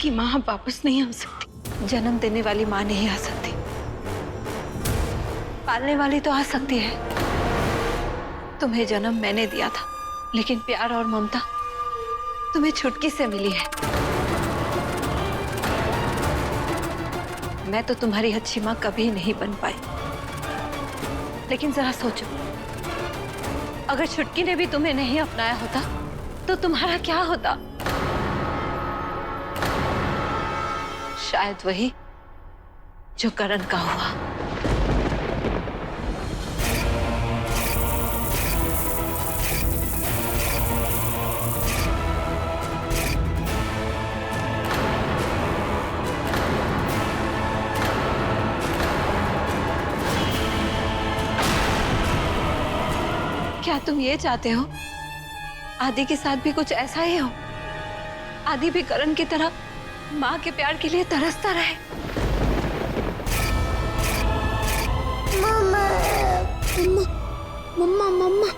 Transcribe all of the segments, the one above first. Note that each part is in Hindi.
उसकी माँ वापस नहीं आ सकती। जन्म देने वाली माँ नहीं आ सकती, पालने वाली तो आ सकती है। तुम्हें जन्म मैंने दिया था, लेकिन प्यार और ममता तुम्हें छुटकी से मिली है। मैं तो तुम्हारी अच्छी माँ कभी नहीं बन पाई। लेकिन जरा सोचो, अगर छुटकी ने भी तुम्हें नहीं अपनाया होता तो तुम्हारा क्या होता? शायद वही जो करण का हुआ। क्या तुम ये चाहते हो आदि के साथ भी कुछ ऐसा ही हो? आदि भी करण की तरह माँ के प्यार के लिए तरसता रहे। मम्मा मम्मा मम्मा,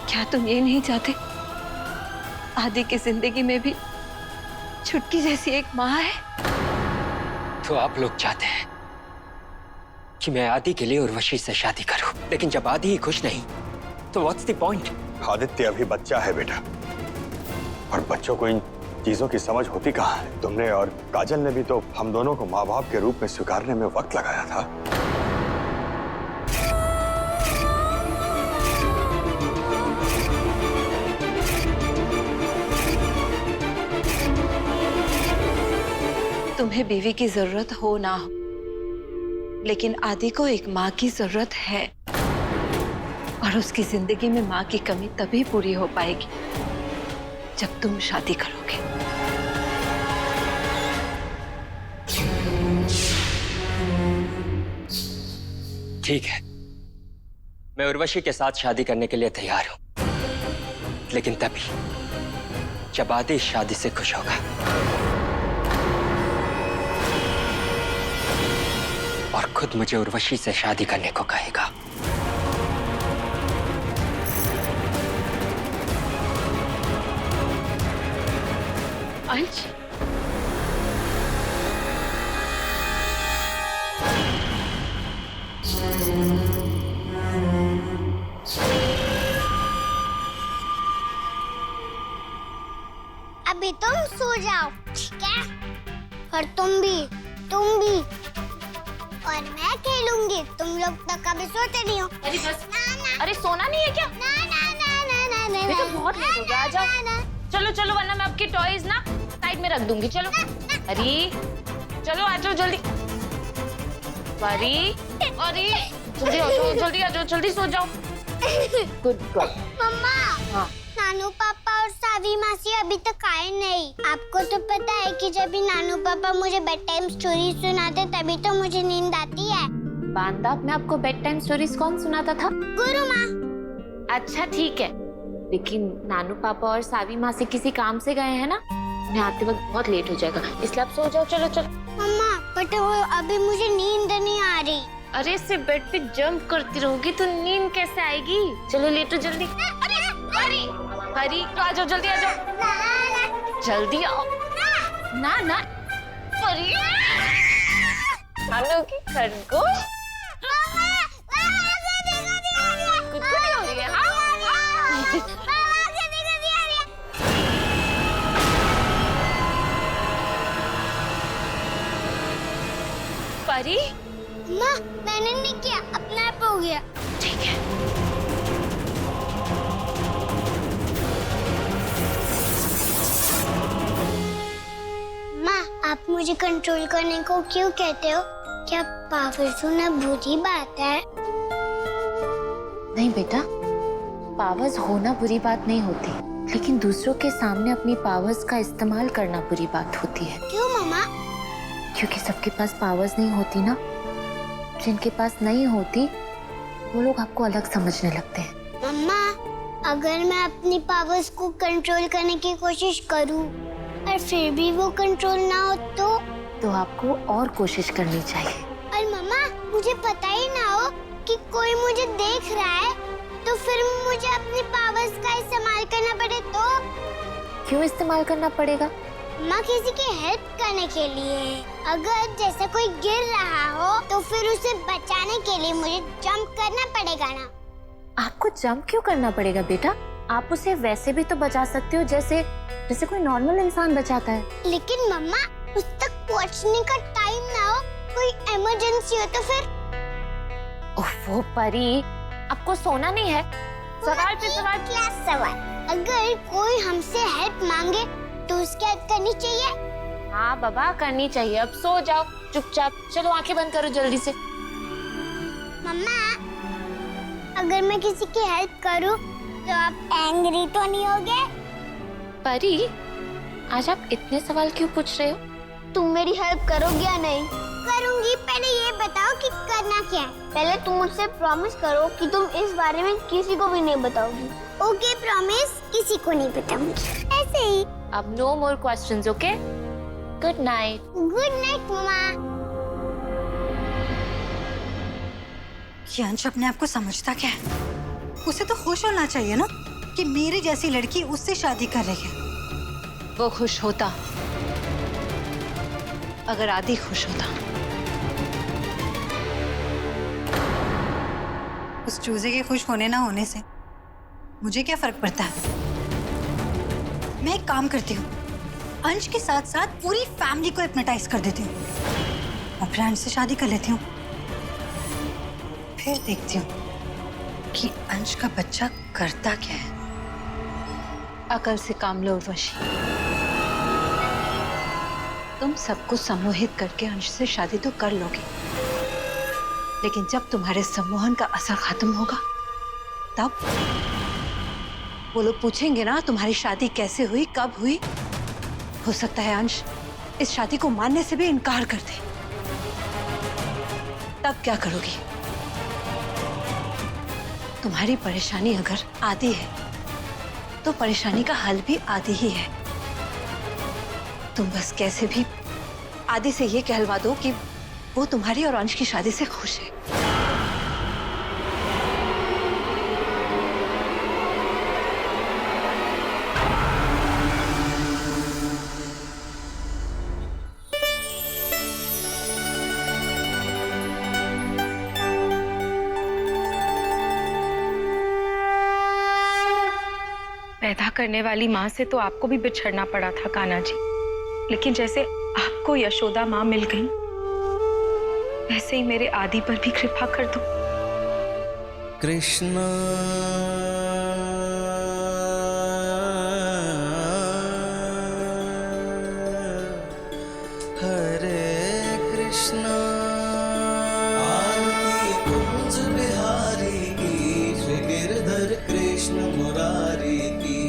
क्या तुम ये नहीं चाहते आदि की जिंदगी में भी छुटकी जैसी एक माँ है? तो आप लोग चाहते हैं कि मैं आदि के लिए उर्वशी से शादी करूं, लेकिन जब आदि ही खुश नहीं तो व्हाट्स द पॉइंट? आदित्य अभी बच्चा है बेटा, और बच्चों को इन चीजों की समझ होती कहाँ है। तुमने और काजल ने भी तो हम दोनों को माँ बाप के रूप में स्वीकारने में वक्त लगाया था। तुम्हें बीवी की जरूरत हो ना हो, लेकिन आदि को एक माँ की जरूरत है, और उसकी जिंदगी में माँ की कमी तभी पूरी हो पाएगी जब तुम शादी करोगे। ठीक है, मैं उर्वशी के साथ शादी करने के लिए तैयार हूं, लेकिन तभी जब आदि इस शादी से खुश होगा और खुद मुझे उर्वशी से शादी करने को कहेगा। अंश, अभी तुम सो जाओ, ठीक है? और तुम भी। और मैं खेलूंगी, तुम लोग तो कभी सोते नहीं हो। अरे बस, ना। अरे सोना नहीं है क्या? ना। बेटा बहुत लेट हो गया, आ जाओ। चलो चलो, वरना मैं आपकी टॉयज ना साइड में रख दूंगी। चलो अरे चलो आ जाओ जल्दी। अरे अरे जल्दी आ जाओ, जल्दी आ जाओ, जल्दी सो जाओ। Good girl. मम्मा, हाँ नानू पापा और सावी मासी अभी तक आए नहीं। आपको तो पता है कि जब भी नानू पापा मुझे बेड टाइम स्टोरी सुनाते तभी तो मुझे नींद आती है। बांदाप में आपको बेड टाइम स्टोरीज कौन सुनाता था? गुरु माँ। अच्छा ठीक है, लेकिन नानू पापा और सावी माँ से किसी काम से गए हैं ना, उन्हें आते वक्त बहुत लेट हो जाएगा, इसलिए आप सो जाओ। चलो चलो। मम्मा बट वो अभी मुझे नींद नहीं आ रही। अरे सिर्फ बेड पे जंप करती रहोगी तो नींद कैसे आएगी? चलो लेटो जल्दी। अरे तो आ जाओ, जल्दी आ जाओ, जल्दी आओ ना ना। अरे खानों की खरगोश कुछ नहीं हो रही है। परी माँ मैंने नहीं किया, अपने आप हो गया। ठीक है। माँ आप मुझे कंट्रोल करने को क्यों कहते हो? क्या पावर होना बुरी बात है? नहीं बेटा, पावर्स होना बुरी बात नहीं होती, लेकिन दूसरों के सामने अपनी पावर्स का इस्तेमाल करना बुरी बात होती है। क्यों मम्मा? क्योंकि सबके पास पावर्स नहीं होती ना, जिनके पास नहीं होती वो लोग आपको अलग समझने लगते हैं। मम्मा अगर मैं अपनी पावर्स को कंट्रोल करने की कोशिश करूं और फिर भी वो कंट्रोल ना हो तो आपको और कोशिश करनी चाहिए। और मम्मा मुझे पता ही ना हो कि कोई मुझे देख रहा है तो फिर मुझे अपनी पावर्स का इस्तेमाल करना पड़े तो? क्यों इस्तेमाल करना पड़ेगा? माँ किसी की हेल्प करने के लिए। अगर जैसे कोई गिर रहा हो तो फिर उसे बचाने के लिए मुझे जंप करना पड़ेगा ना। आपको जंप क्यों करना पड़ेगा बेटा? आप उसे वैसे भी तो बचा सकते हो जैसे जैसे कोई नॉर्मल इंसान बचाता है। लेकिन मम्मा उस तक पहुँचने का टाइम ना हो, कोई इमरजेंसी हो तो फिर। ओफो परी, आपको सोना नहीं है? सवाल पे सवाल। क्या सवाल? अगर कोई हमसे हेल्प मांगे तो उसकी हेल्प करनी चाहिए। हाँ बाबा करनी चाहिए। अब सो जाओ चुपचाप। चलो आंखें बंद करो जल्दी से। मम्मा अगर मैं किसी की हेल्प करूं तो आप एंग्री तो नहीं होगे? परी, आज आप इतने सवाल क्यों पूछ रहे हो? तुम मेरी हेल्प करोगे या नहीं? करूंगी। पहले ये बताओ कि करना क्या है। पहले तुम मुझसे प्रॉमिस करो कि तुम इस बारे में किसी को भी नहीं बताओगी। ओके प्रॉमिस, किसी को नहीं बताऊंगी। ऐसे ही। अब no more questions, okay? Good night. Good night मम्मा। ये अंश अपने आप को समझता क्या है? उसे तो खुश होना चाहिए ना कि मेरी जैसी लड़की उससे शादी कर रही है। वो खुश होता अगर आदि खुश होता। उस चूजे के खुश होने ना होने से मुझे क्या फर्क पड़ता है? मैं एक काम करती हूँ, अंश के साथ साथ पूरी फैमिली को हिप्नोटाइज कर देती हूँ और फिर अंश से शादी कर लेती हूँ। फिर देखती हूँ कि अंश का बच्चा करता क्या है। अकल से काम लो उर्वशी। तुम सबको सम्मोहित करके अंश से शादी तो कर लोगे, लेकिन जब तुम्हारे सम्मोहन का असर खत्म होगा तब वो लोग पूछेंगे ना तुम्हारी शादी कैसे हुई, कब हुई। हो सकता है अंश इस शादी को मानने से भी इनकार कर दे। तब क्या करोगी? तुम्हारी परेशानी अगर आदि है तो परेशानी का हल भी आदि ही है। तुम बस कैसे भी आदि से ये कहलवा दो कि वो तुम्हारी और अंश की शादी से खुश है। पैदा करने वाली माँ से तो आपको भी बिछड़ना पड़ा था कान्हा जी, लेकिन जैसे आपको यशोदा माँ मिल गई वैसे ही मेरे आदि पर भी कृपा कर दो। कृष्ण हरे कृष्ण आरती कुंज बिहारी की, श्री गिरधर कृष्ण मुरारी की।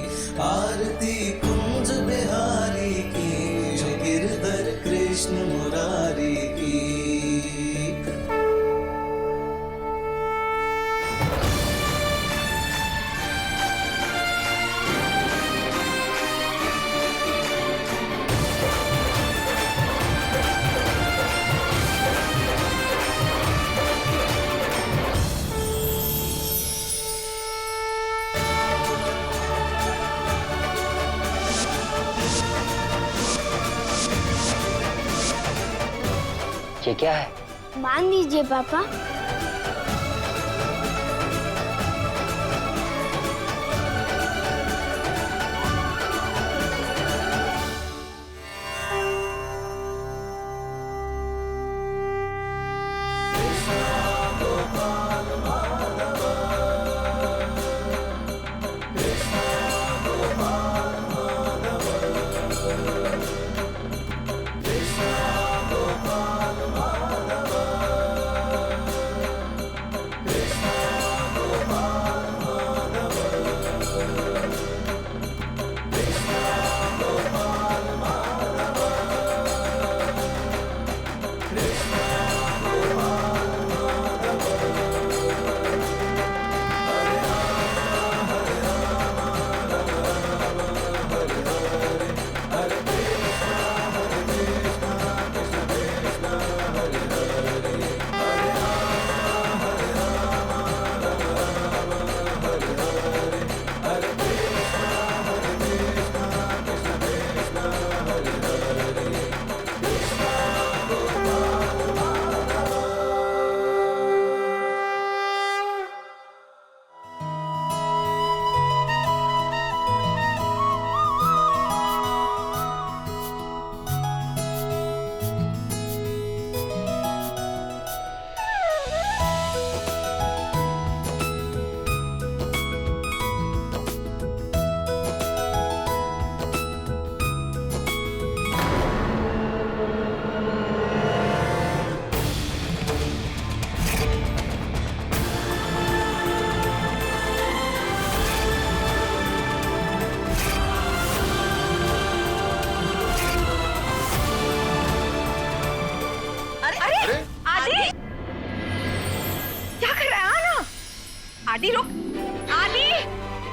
आरती कुंज बिहारी की, श्री गिरधर कृष्ण मुरारी की। ये क्या है? मान लीजिए पापा।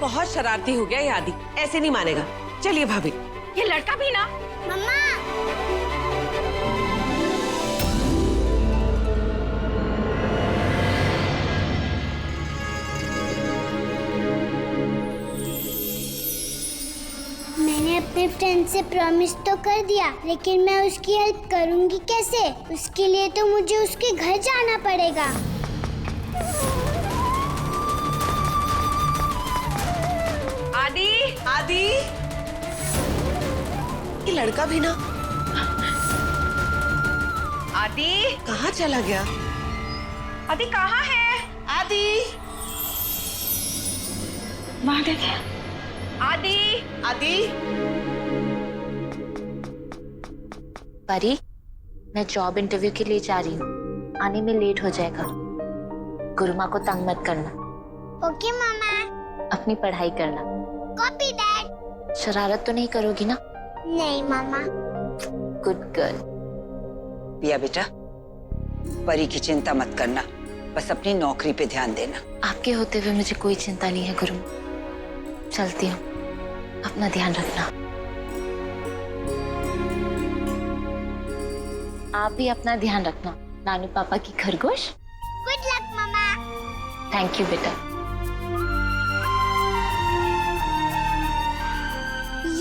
बहुत शरारती हो गया ये आदि, ऐसे नहीं मानेगा। चलिए भाभी। ये लड़का भी ना। मम्मा मैंने अपने फ्रेंड से प्रॉमिस तो कर दिया, लेकिन मैं उसकी हेल्प करूंगी कैसे? उसके लिए तो मुझे उसके घर जाना पड़ेगा। आदि, आदि, ये लड़का भी ना। आदि, कहाँ चला गया? आदि कहाँ है? आदि, वहां देखिए। आदि, आदि। परी, मैं जॉब इंटरव्यू के लिए जा रही हूँ, आने में लेट हो जाएगा। गुरुमा को तंग मत करना। ओके मामा। अपनी पढ़ाई करना। Copy dad. शरारत तो नहीं करोगी ना? नहीं मामा। Good girl. पिया बेटा, परी की चिंता मत करना, बस अपनी नौकरी पे ध्यान देना। आपके होते हुए मुझे कोई चिंता नहीं है गुरु। चलती हूँ, अपना ध्यान रखना। आप भी अपना ध्यान रखना। नानू पापा की खरगोश। Good luck mama. Thank you बेटा।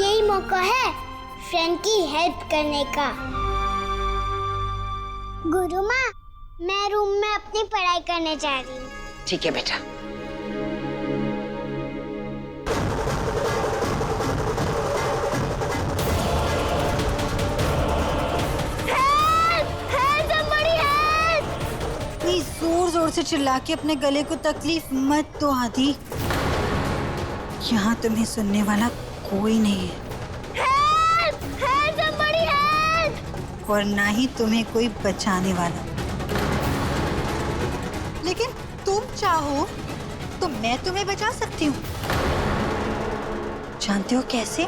यही मौका है फ्रेंड की हेल्प करने का। गुरु माँ, मैं रूम में अपनी पढ़ाई करने जा रही हूँ। ठीक है बेटा। प्लीज जोर जोर से चिल्ला के अपने गले को तकलीफ मत दो आदि। यहाँ तुम्हें सुनने वाला कोई नहीं है। और ना ही तुम्हें कोई बचाने वाला। लेकिन तुम चाहो तो मैं तुम्हें बचा सकती हूँ। जानते हो कैसे?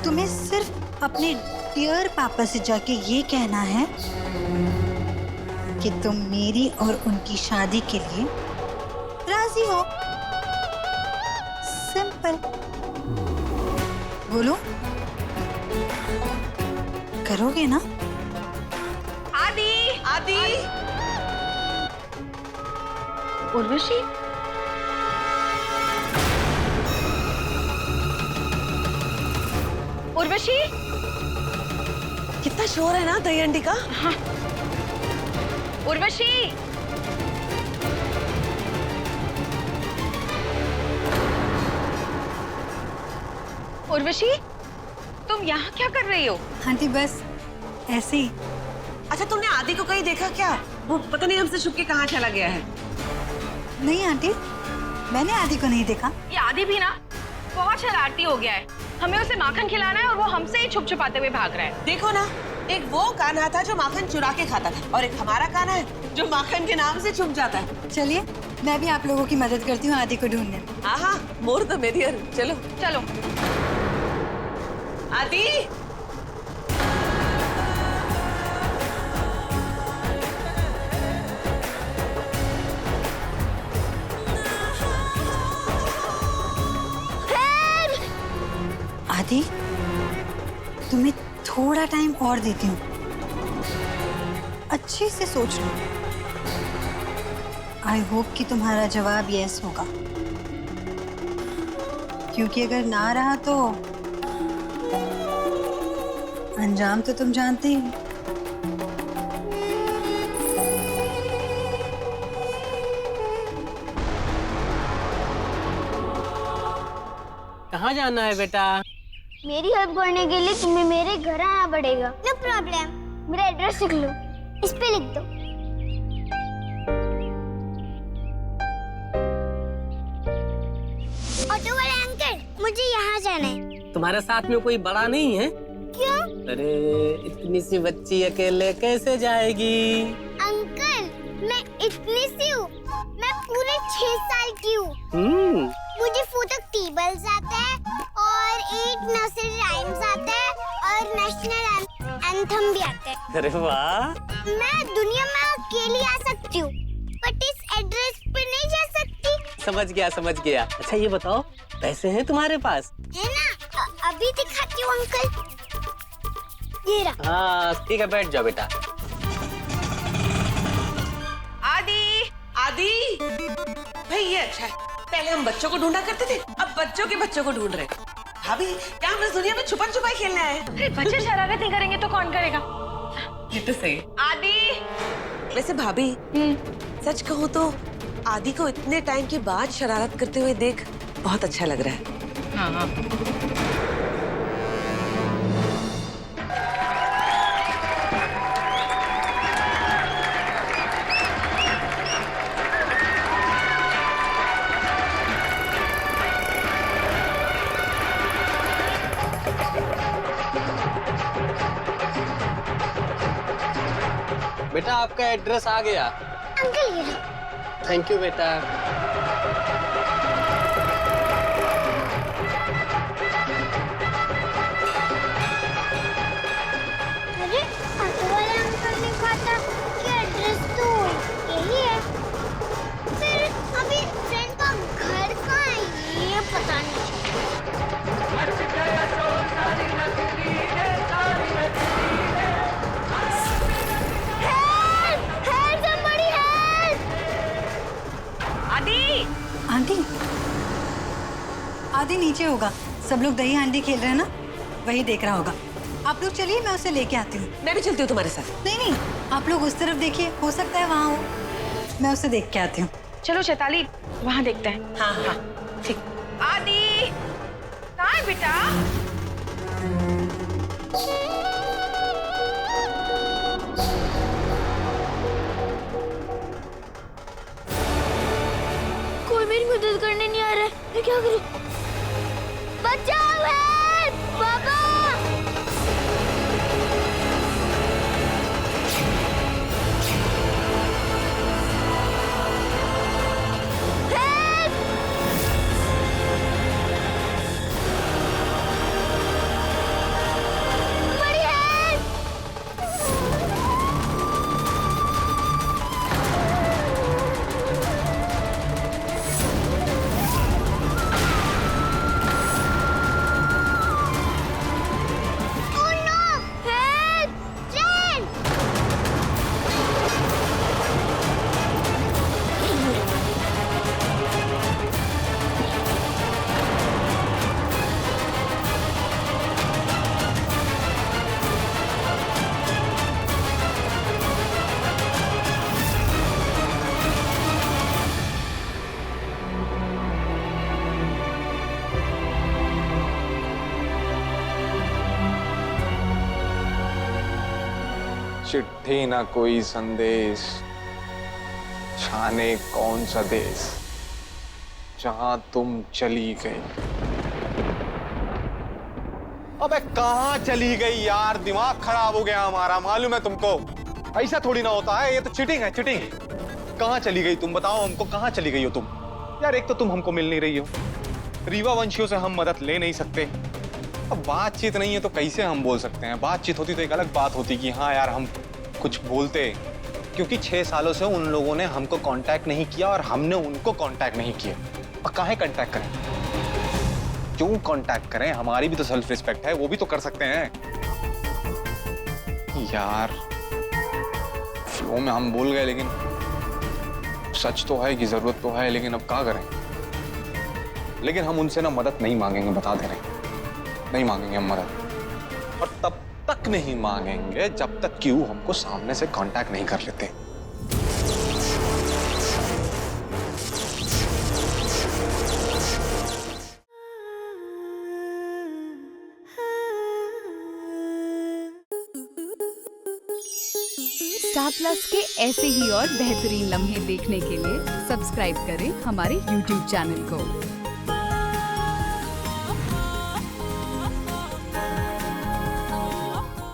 तुम्हें सिर्फ अपने डियर पापा से जाके ये कहना है कि तुम मेरी और उनकी शादी के लिए राजी हो। सिंपल। बोलो, करोगे ना? आदि, आदि, उर्वशी, उर्वशी। कितना शोर है ना दही अंडी का। हाँ। उर्वशी, उर्वशी, तुम यहाँ क्या कर रही हो? आंटी बस ऐसे ही। अच्छा, तुमने आदि को कहीं देखा क्या? वो पता नहीं हमसे छुप के कहाँ चला गया है। नहीं आंटी, मैंने आदि को नहीं देखा। ये आदि भी ना बहुत शरारती हो गया है। हमें उसे माखन खिलाना है और वो हमसे ही छुप छुपाते हुए भाग रहा है। देखो ना, एक वो कान्हा था जो माखन चुरा के खाता था, और एक हमारा कान्हा है जो माखन के नाम से छुप जाता है। चलिए, मैं भी आप लोगों की मदद करती हूँ आदि को ढूंढने में। हाँ हाँ, मोर द मेरियर। चलो चलो। आदि, आदि, तुम्हें थोड़ा टाइम और देती हूँ, अच्छे से सोच लो। आई होप कि तुम्हारा जवाब यस होगा, क्योंकि अगर ना रहा तो अंजाम तो तुम जानते ही हो। कहाँ जाना है बेटा? मेरी हेल्प करने के लिए तुम्हें मेरे घर आना पड़ेगा। नो प्रॉब्लम, मेरा एड्रेस लिख लो, इस पे लिख दो। ऑटो वाले अंकल, मुझे यहाँ जाना है। तुम्हारे साथ में कोई बड़ा नहीं है? क्यों? अरे इतनी सी बच्ची अकेले कैसे जाएगी? अंकल, मैं इतनी सी हूँ, मैं पूरे 6 साल की हूँ। मुझे 4 तक टेबल्स आता है और 8 नर्सरी राइम्स आता है और नेशनल एंथम भी आता है। अरे वाह! मैं दुनिया में अकेली आ सकती हूँ, बट इस एड्रेस पे नहीं जा सकती। समझ गया। अच्छा ये बताओ, पैसे हैं तुम्हारे पास? है ना, अभी दिखाती हूँ अंकल। ये रहा। हाँ ठीक है, बैठ जाओ बेटा। आदि, आदि, भाई ये अच्छा है। पहले हम बच्चों को ढूंढा करते थे, अब बच्चों के बच्चों को ढूंढ रहे। भाभी, क्या हम इस दुनिया में छुपन छुपाई खेलने आए? अरे बच्चे शरारत नहीं करेंगे तो कौन करेगा? ये तो सही। आदि, वैसे भाभी, सच कहूँ तो आदि को इतने टाइम के बाद शरारत करते हुए देख बहुत अच्छा लग रहा है। हाँ। बेटा आपका एड्रेस आ गया। अंकल ये रहा। थैंक यू बेटा। अरे ऑटो वाले अंकल ने कहा था कि एड्रेस तो यही है। फिर अभी फ्रेंड का घर कहाँ है ये पता नहीं। आंटी, आदि नीचे होगा। सब लोग दही हांडी खेल रहे हैं ना, वही देख रहा होगा। आप लोग चलिए, मैं उसे लेके आती हूँ। मैं भी चलती हूँ तुम्हारे साथ। नहीं, आप लोग उस तरफ देखिए, हो सकता है वहाँ हो। मैं उसे देख के आती हूँ। चलो चैताली, वहाँ देखते हैं। हाँ, ठीक। आदि, कहाँ है बेटा? कोई मेरी मदद करने नहीं आ रहा है, मैं क्या करूं? बचाओ है, बाबा! चिट्ठी ना कोई संदेश, जाने कौन सा देश, जहां तुम चली गई। अबे कहाँ चली गई यार, दिमाग खराब हो गया हमारा, मालूम है तुमको? ऐसा थोड़ी ना होता है, ये तो चीटिंग है, चीटिंग। कहाँ चली गई तुम, बताओ हमको, कहाँ चली गई हो तुम? यार एक तो तुम हमको मिल नहीं रही हो, रीवा वंशियों से हम मदद ले नहीं सकते। अब बातचीत नहीं है तो कैसे हम बोल सकते हैं? बातचीत होती तो एक अलग बात होती कि हाँ यार हम कुछ बोलते, क्योंकि 6 सालों से उन लोगों ने हमको कांटेक्ट नहीं किया और हमने उनको कांटेक्ट नहीं किया। अब काहे कांटेक्ट करें, क्यों कांटेक्ट करें? हमारी भी तो सेल्फ रिस्पेक्ट है, वो भी तो कर सकते हैं यार। फ्लो में हम बोल गए, लेकिन सच तो है कि जरूरत तो है, लेकिन अब क्या करें? लेकिन हम उनसे ना मदद नहीं मांगेंगे, बता दे रहे हैं, नहीं मांगेंगे हम मदद। और तब तक नहीं मांगेंगे जब तक कि वो हमको सामने से कांटेक्ट नहीं कर लेते। स्टार प्लस के ऐसे ही और बेहतरीन लम्हे देखने के लिए सब्सक्राइब करें हमारे YouTube चैनल को।